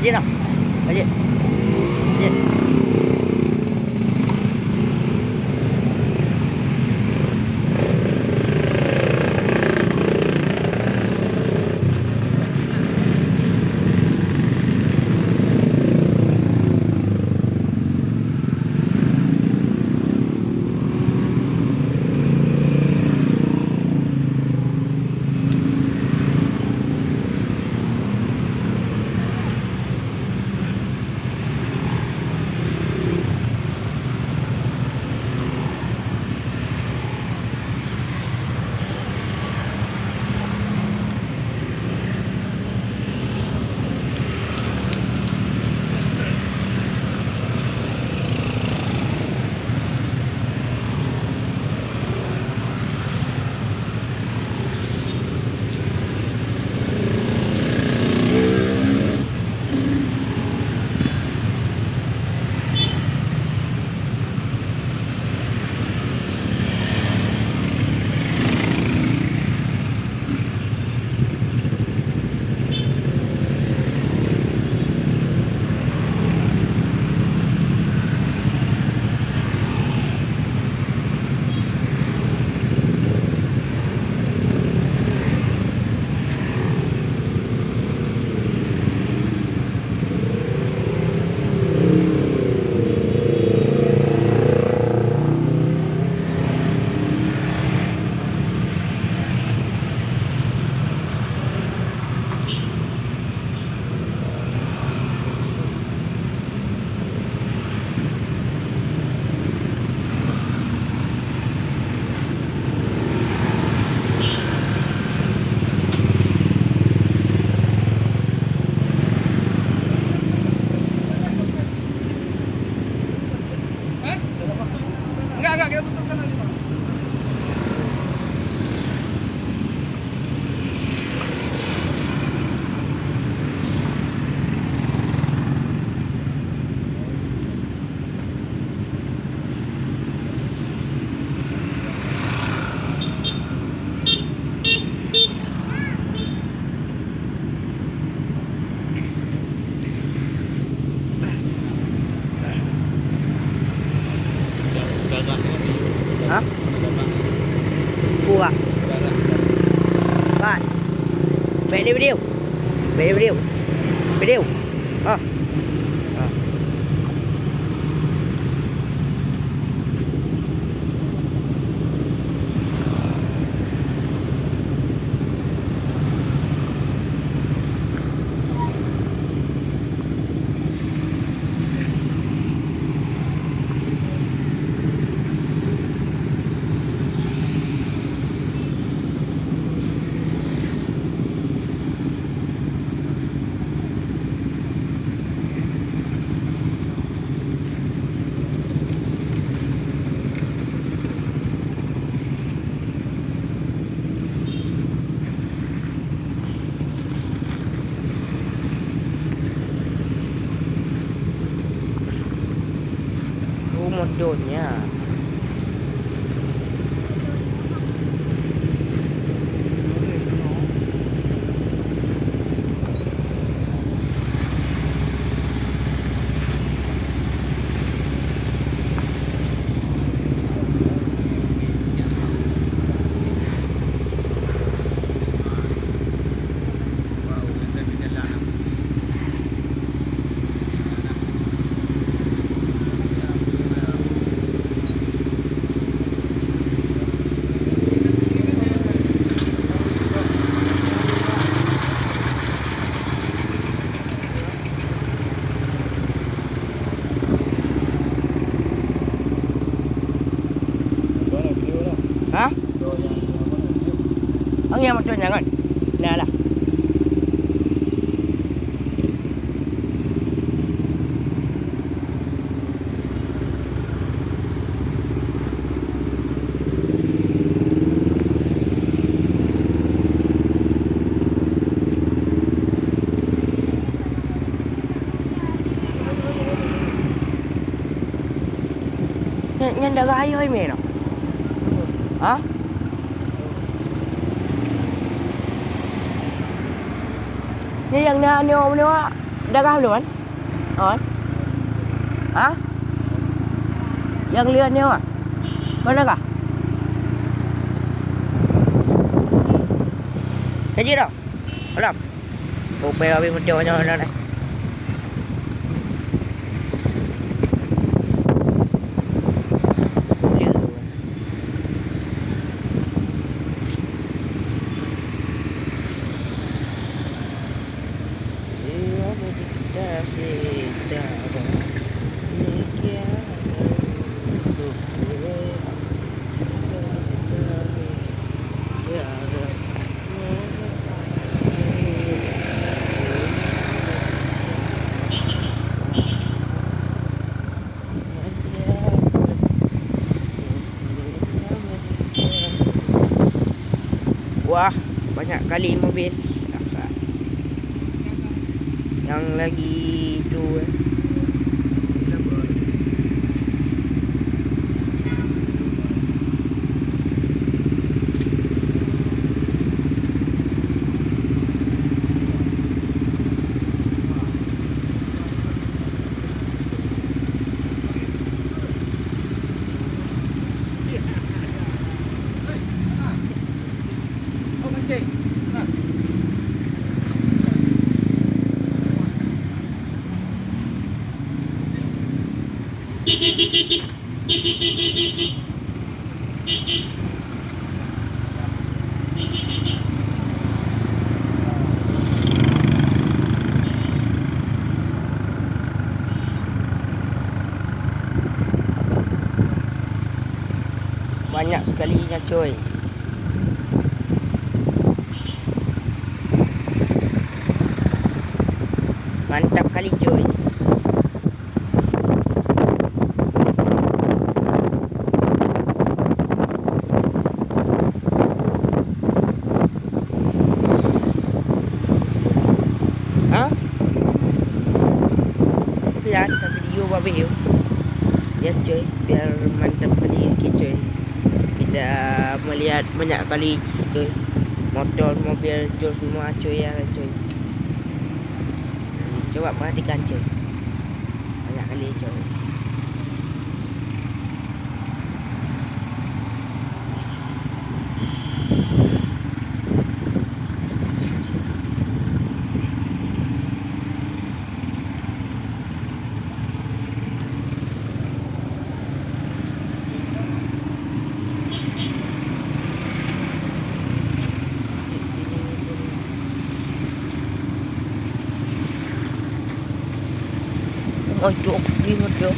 Rajin lah. Rajin. Rajin. Enggak, kita tutupkan aja, Pak. Hả? Cua à? Rồi. Về đi video. Về đi video. Video. Ờ. Ờ. Motornya hả? Ông nghe một chuyện này coi. Nè là. Nhân đã gai hơi mệt rồi. Hả? Ni yang na nyo nyo Darah belum kan? Oh. Ha? Yang lian ni awak? Mana kah? Kaji dah? Alam? Upaya habis macam-macam dah. Wah, banyak kali mobil. Yang lagi tu Oh, mancing. Nah. banyak sekalinya coy. Mantap kali coy. Ha? Okey dah, kita video babih yuk. Ya coy, biar mantap kali sikit coy. Kita melihat banyak kali coy. Motor, mobil, jol semua coy ya coy. Coba perhatikan coy. Banyak kali coy. Oh, cok, gimana cok?